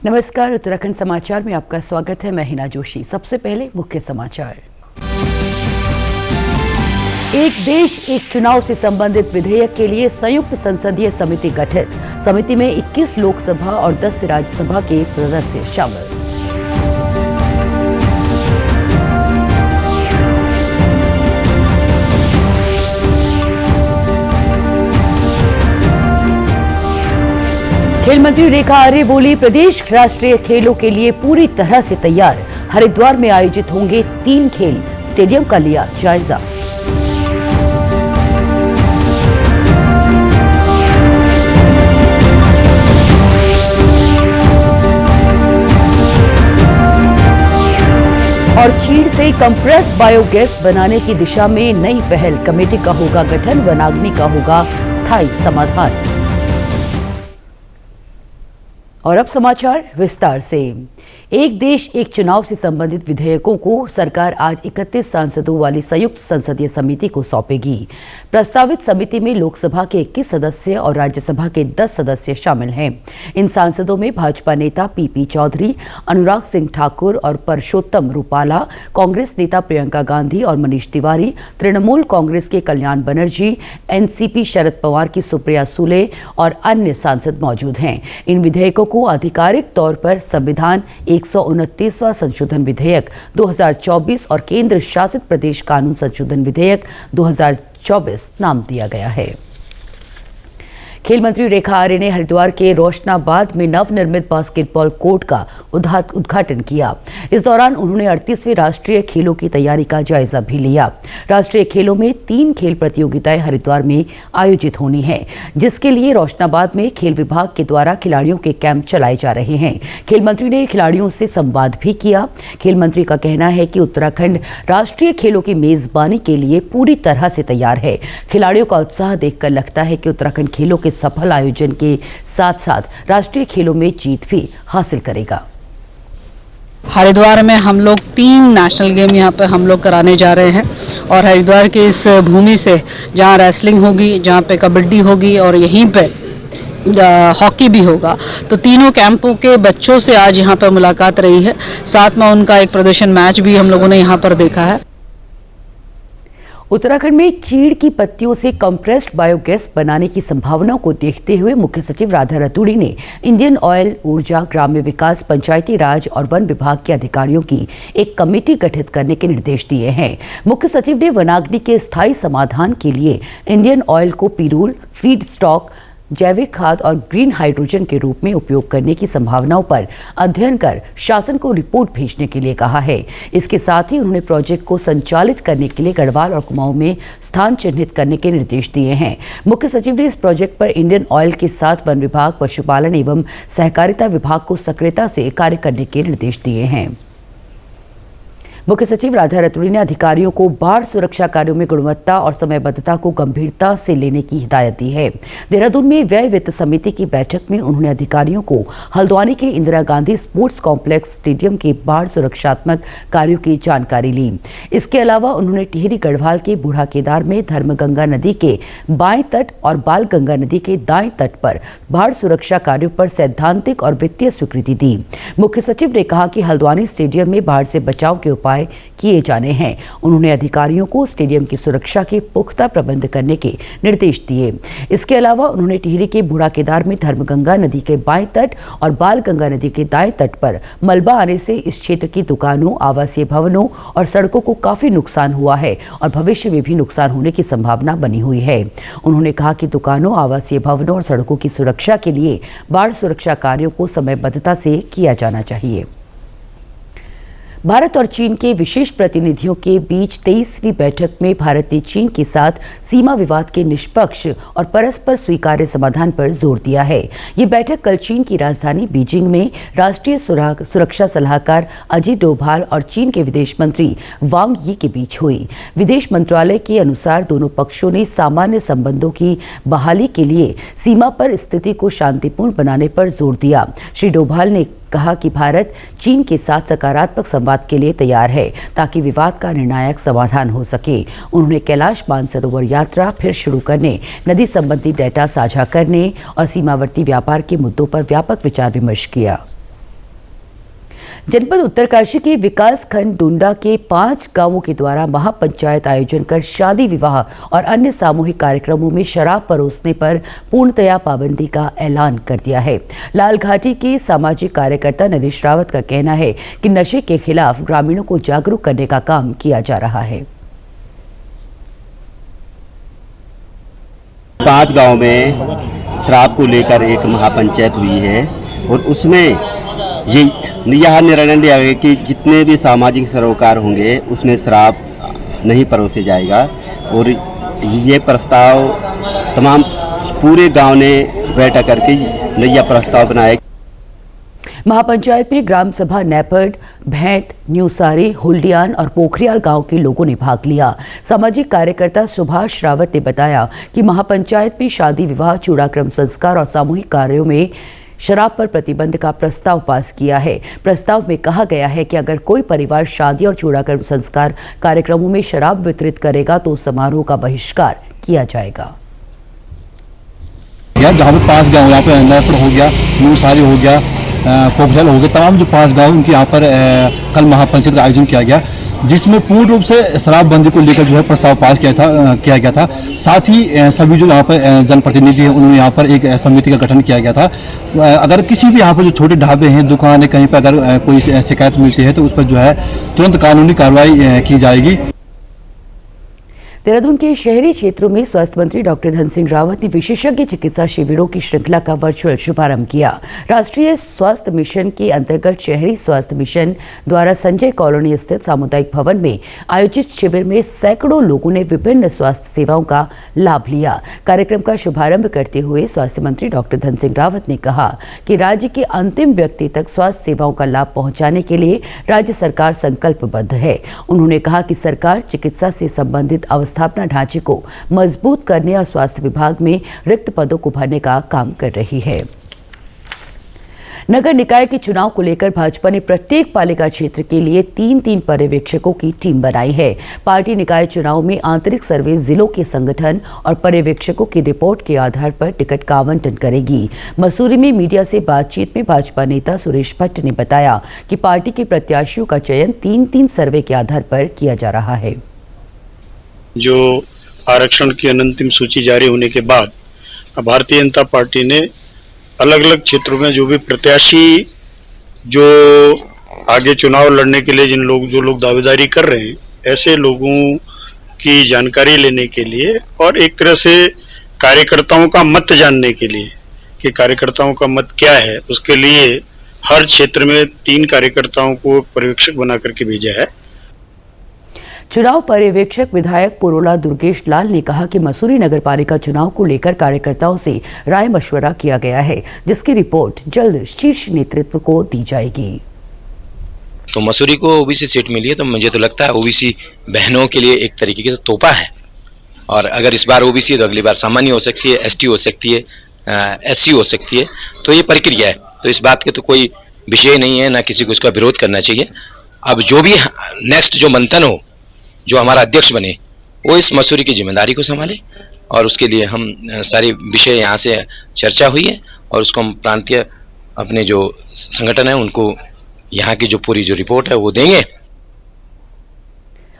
नमस्कार, उत्तराखंड समाचार में आपका स्वागत है। मैं हिना जोशी। सबसे पहले मुख्य समाचार। एक देश एक चुनाव से संबंधित विधेयक के लिए संयुक्त संसदीय समिति गठित। समिति में 21 लोकसभा और 10 राज्यसभा के सदस्य शामिल। खेल मंत्री रेखा आर्य बोली, प्रदेश राष्ट्रीय खेलों के लिए पूरी तरह से तैयार। हरिद्वार में आयोजित होंगे 3 खेल, स्टेडियम का लिया जायजा। और चीड़ से कंप्रेस बायोगैस बनाने की दिशा में नई पहल, कमेटी का होगा गठन, वनाग्नि का होगा स्थायी समाधान। और अब समाचार विस्तार से। एक देश एक चुनाव से संबंधित विधेयकों को सरकार आज 31 सांसदों वाली संयुक्त संसदीय समिति को सौंपेगी। प्रस्तावित समिति में लोकसभा के 21 सदस्य और राज्यसभा के 10 सदस्य शामिल हैं। इन सांसदों में भाजपा नेता पीपी चौधरी, अनुराग सिंह ठाकुर और परषोत्तम रूपाला, कांग्रेस नेता प्रियंका गांधी और मनीष तिवारी, तृणमूल कांग्रेस के कल्याण बनर्जी, एनसीपी शरद पवार की सुप्रिया सुले और अन्य सांसद मौजूद हैं। इन विधेयकों को आधिकारिक तौर पर संविधान 129वां संशोधन विधेयक 2024 और केंद्र शासित प्रदेश कानून संशोधन विधेयक 2024 नाम दिया गया है। खेल मंत्री रेखा आर्य ने हरिद्वार के रोशनाबाद में नवनिर्मित बास्केटबॉल कोर्ट का उद्घाटन किया। इस दौरान उन्होंने 38वें राष्ट्रीय खेलों की तैयारी का जायजा भी लिया। राष्ट्रीय खेलों में 3 खेल प्रतियोगिताएं हरिद्वार में आयोजित होनी है, जिसके लिए रोशनाबाद में खेल विभाग के द्वारा खिलाड़ियों के कैंप चलाए जा रहे हैं। खेल मंत्री ने खिलाड़ियों से संवाद भी किया। खेल मंत्री का कहना है कि उत्तराखंड राष्ट्रीय खेलों की मेजबानी के लिए पूरी तरह से तैयार है। खिलाड़ियों का उत्साह देखकर लगता है कि उत्तराखंड खेलों के सफल आयोजन के साथ साथ राष्ट्रीय खेलों में जीत भी हासिल करेगा। हरिद्वार में हम लोग 3 नेशनल गेम यहाँ पे हम लोग कराने जा रहे हैं और हरिद्वार की इस भूमि से जहाँ रेसलिंग होगी, जहाँ पे कबड्डी होगी और यहीं पे हॉकी भी होगा, तो तीनों कैंपों के बच्चों से आज यहाँ पे मुलाकात रही है। साथ में उनका एक प्रदर्शन मैच भी हम लोगों ने यहाँ पर देखा है। उत्तराखंड में चीड़ की पत्तियों से कंप्रेस्ड बायोगैस बनाने की संभावनाओं को देखते हुए मुख्य सचिव राधा रतूड़ी ने इंडियन ऑयल, ऊर्जा, ग्राम्य विकास, पंचायती राज और वन विभाग के अधिकारियों की एक कमेटी गठित करने के निर्देश दिए हैं। मुख्य सचिव ने वनाग्नि के स्थायी समाधान के लिए इंडियन ऑयल को पिरूल, फीड स्टॉक, जैविक खाद और ग्रीन हाइड्रोजन के रूप में उपयोग करने की संभावनाओं पर अध्ययन कर शासन को रिपोर्ट भेजने के लिए कहा है। इसके साथ ही उन्होंने प्रोजेक्ट को संचालित करने के लिए गढ़वाल और कुमाऊं में स्थान चिन्हित करने के निर्देश दिए हैं। मुख्य सचिव ने इस प्रोजेक्ट पर इंडियन ऑयल के साथ वन विभाग, पशुपालन एवं सहकारिता विभाग को सक्रियता से कार्य करने के निर्देश दिए हैं। मुख्य सचिव राधा रतूड़ी ने अधिकारियों को बाढ़ सुरक्षा कार्यों में गुणवत्ता और समयबद्धता को गंभीरता से लेने की हिदायत दी है। देहरादून में व्यय वित्त समिति की बैठक में उन्होंने अधिकारियों को हल्द्वानी के Indira Gandhi sports complex stadium के बाढ़ सुरक्षात्मक कार्यों की जानकारी ली। इसके अलावा उन्होंने टिहरी गढ़वाल के बूढ़ा केदार में धर्मगंगा नदी के बाएं तट और बाल गंगा नदी के दाएं तट पर बाढ़ सुरक्षा कार्यों पर सैद्धांतिक और वित्तीय स्वीकृति दी। मुख्य सचिव ने कहा कि हल्द्वानी स्टेडियम में बाढ़ से बचाव के उपाय किए जाने हैं। उन्होंने अधिकारियों को स्टेडियम की सुरक्षा के पुख्ता प्रबंध करने के निर्देश दिए। इसके अलावा उन्होंने टिहरी के बूढ़ा केदार में धर्मगंगा नदी के बाएं तट और बाल गंगा नदी के दाएं तट पर मलबा आने से इस क्षेत्र की दुकानों, आवासीय भवनों और सड़कों को काफी नुकसान हुआ है और भविष्य में भी नुकसान होने की संभावना बनी हुई है। उन्होंने कहा कि दुकानों, आवासीय भवनों और सड़कों की सुरक्षा के लिए बाढ़ सुरक्षा कार्यों को समयबद्धता से किया जाना चाहिए। भारत और चीन के विशेष प्रतिनिधियों के बीच 23वीं बैठक में भारत ने चीन के साथ सीमा विवाद के निष्पक्ष और परस्पर स्वीकार्य समाधान पर जोर दिया है। ये बैठक कल चीन की राजधानी बीजिंग में राष्ट्रीय सुरक्षा सलाहकार अजित डोभाल और चीन के विदेश मंत्री वांग यी के बीच हुई। विदेश मंत्रालय के अनुसार दोनों पक्षों ने सामान्य संबंधों की बहाली के लिए सीमा पर स्थिति को शांतिपूर्ण बनाने पर जोर दिया। श्री डोभाल ने कहा कि भारत चीन के साथ सकारात्मक संवाद के लिए तैयार है ताकि विवाद का निर्णायक समाधान हो सके। उन्होंने कैलाश मानसरोवर यात्रा फिर शुरू करने, नदी संबंधी डेटा साझा करने और सीमावर्ती व्यापार के मुद्दों पर व्यापक विचार विमर्श किया। जनपद उत्तरकाशी के विकास खंड डुंडा के 5 गांवों के द्वारा महापंचायत आयोजन कर शादी विवाह और अन्य सामूहिक कार्यक्रमों में शराब परोसने पर पूर्णतया पाबंदी का ऐलान कर दिया है। लाल घाटी के सामाजिक कार्यकर्ता नरेश रावत का कहना है कि नशे के खिलाफ ग्रामीणों को जागरूक करने का काम किया जा रहा है। 5 गांव में शराब को लेकर एक महापंचायत हुई है और उसमें यह निर्णय लिया गया कि जितने भी सामाजिक सरोकार होंगे उसमें शराब नहीं परोसे जाएगा और ये प्रस्ताव तमाम पूरे गांव ने बैठक करके नया प्रस्ताव बनाया। महापंचायत में ग्राम सभा नेपड, भैंत, न्यूसारी, हुल्डियान और पोखरियाल गांव के लोगों ने भाग लिया। सामाजिक कार्यकर्ता सुभाष रावत ने बताया कि महापंचायत में शादी विवाह, चूड़ाक्रम संस्कार और सामूहिक कार्यों में शराब पर प्रतिबंध का प्रस्ताव पास किया है। प्रस्ताव में कहा गया है कि अगर कोई परिवार शादी और चूड़ाक्रम संस्कार कार्यक्रमों में शराब वितरित करेगा तो समारोह का बहिष्कार किया जाएगा। जहाँ पे 5 गाँव यहाँ पे नैपड़ हो गया, न्यूसारी हो गया, पोखरियाल हो गया, तमाम जो 5 गाँव उनके यहाँ पर कल महापंचायत का आयोजन किया गया, जिसमें पूर्ण रूप से शराबबंदी को लेकर जो है प्रस्ताव पास किया गया था। साथ ही सभी जो यहाँ पर जनप्रतिनिधि हैं उन्होंने यहाँ पर एक समिति का गठन किया गया था। अगर किसी भी यहाँ पर जो छोटे ढाबे हैं, दुकान है, कहीं पर अगर कोई शिकायत मिलती है तो उस पर जो है तुरंत कानूनी कार्रवाई की जाएगी। देहरादून के शहरी क्षेत्रों में स्वास्थ्य मंत्री डॉक्टर धन सिंह रावत ने विशेषज्ञ चिकित्सा शिविरों की श्रृंखला का वर्चुअल शुभारंभ किया। राष्ट्रीय स्वास्थ्य मिशन के अंतर्गत शहरी स्वास्थ्य मिशन द्वारा संजय कॉलोनी स्थित सामुदायिक भवन में आयोजित शिविर में सैकड़ों लोगों ने विभिन्न स्वास्थ्य सेवाओं का लाभ लिया। कार्यक्रम का शुभारंभ करते हुए स्वास्थ्य मंत्री डॉक्टर धन सिंह रावत ने कहा कि राज्य के अंतिम व्यक्ति तक स्वास्थ्य सेवाओं का लाभ पहुंचाने के लिए राज्य सरकार संकल्पबद्ध है। उन्होंने कहा कि सरकार चिकित्सा से संबंधित स्थापना ढांचे को मजबूत करने और स्वास्थ्य विभाग में रिक्त पदों को भरने का काम कर रही है। नगर निकाय के चुनाव को लेकर भाजपा ने प्रत्येक पालिका क्षेत्र के लिए 3-3 पर्यवेक्षकों की टीम बनाई है। पार्टी निकाय चुनाव में आंतरिक सर्वे जिलों के संगठन और पर्यवेक्षकों की रिपोर्ट के आधार पर टिकट का आवंटन करेगी। मसूरी में मीडिया से बातचीत में भाजपा नेता सुरेश भट्ट ने बताया कि पार्टी के प्रत्याशियों का चयन 3-3 सर्वे के आधार पर किया जा रहा है। जो आरक्षण की अंतिम सूची जारी होने के बाद भारतीय जनता पार्टी ने अलग अलग क्षेत्रों में जो भी प्रत्याशी जो आगे चुनाव लड़ने के लिए जो लोग दावेदारी कर रहे हैं, ऐसे लोगों की जानकारी लेने के लिए और एक तरह से कार्यकर्ताओं का मत जानने के लिए कि कार्यकर्ताओं का मत क्या है, उसके लिए हर क्षेत्र में 3 कार्यकर्ताओं को पर्यवेक्षक बना करके भेजा है। चुनाव पर्यवेक्षक विधायक पुरोला दुर्गेश लाल ने कहा कि मसूरी नगरपालिका चुनाव को लेकर कार्यकर्ताओं से राय मशवरा किया गया है, जिसकी रिपोर्ट जल्द शीर्ष नेतृत्व को दी जाएगी। तो मसूरी को ओबीसी सीट मिली है तो मुझे तो लगता है ओबीसी बहनों के लिए एक तरीके की तोहफा है। और अगर इस बार ओबीसी है तो अगली बार सामान्य हो सकती है, एसटी हो सकती है, एससी हो सकती है। तो ये प्रक्रिया है, तो इस बात के तो कोई विषय नहीं है, ना किसी को इसका विरोध करना चाहिए। अब जो भी नेक्स्ट जो मंथन हो, जो हमारा अध्यक्ष बने, वो इस मसूरी की जिम्मेदारी को संभाले और उसके लिए हम सारे विषय यहाँ से चर्चा हुई है और उसको हम प्रांतीय अपने जो संगठन है उनको यहाँ की जो पूरी जो रिपोर्ट है वो देंगे।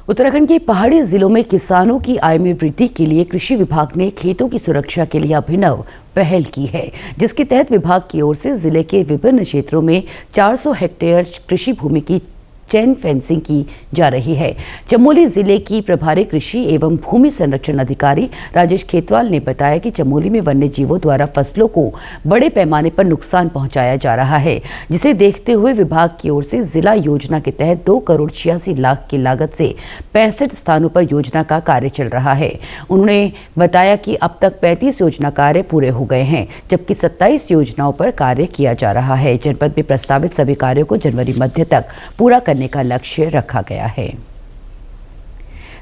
उत्तराखंड के पहाड़ी जिलों में किसानों की आय में वृद्धि के लिए कृषि विभाग ने खेतों की सुरक्षा के लिए अभिनव पहल की है, जिसके तहत विभाग की ओर से जिले के विभिन्न क्षेत्रों में 400 हेक्टेयर कृषि भूमि की चेन फेंसिंग की जा रही है। चमोली जिले की प्रभारी कृषि एवं भूमि संरक्षण अधिकारी राजेश खेतवाल ने बताया कि चमोली में वन्य जीवों द्वारा फसलों को बड़े पैमाने पर नुकसान पहुंचाया जा रहा है, जिसे देखते हुए विभाग की ओर से जिला योजना के तहत 2 करोड़ 86 लाख की लागत से 65 स्थानों पर योजना का कार्य चल रहा है। उन्होंने बताया कि अब तक 35 योजना कार्य पूरे हो गए हैं, जबकि 27 योजनाओं पर कार्य किया जा रहा है। जनपद में प्रस्तावित सभी कार्यों को जनवरी मध्य तक पूरा करने का लक्ष्य रखा गया है।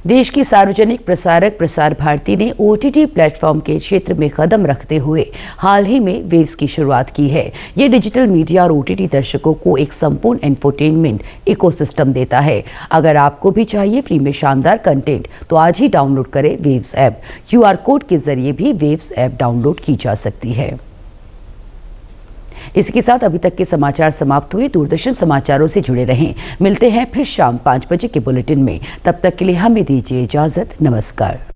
देश की सार्वजनिक प्रसारक प्रसार भारती ने ओटीटी प्लेटफॉर्म के क्षेत्र में कदम रखते हुए हाल ही में वेव्स की शुरुआत की है। ये डिजिटल मीडिया और ओटीटी दर्शकों को एक संपूर्ण एंटरटेनमेंट इकोसिस्टम देता है। अगर आपको भी चाहिए फ्री में शानदार कंटेंट तो आज ही डाउनलोड करें वेव्स ऐप। क्यूआर कोड के जरिए भी वेव्स ऐप डाउनलोड की जा सकती है। इसी के साथ अभी तक के समाचार समाप्त हुए। दूरदर्शन समाचारों से जुड़े रहें। मिलते हैं फिर शाम 5 बजे के बुलेटिन में। तब तक के लिए हमें दीजिए इजाजत। नमस्कार।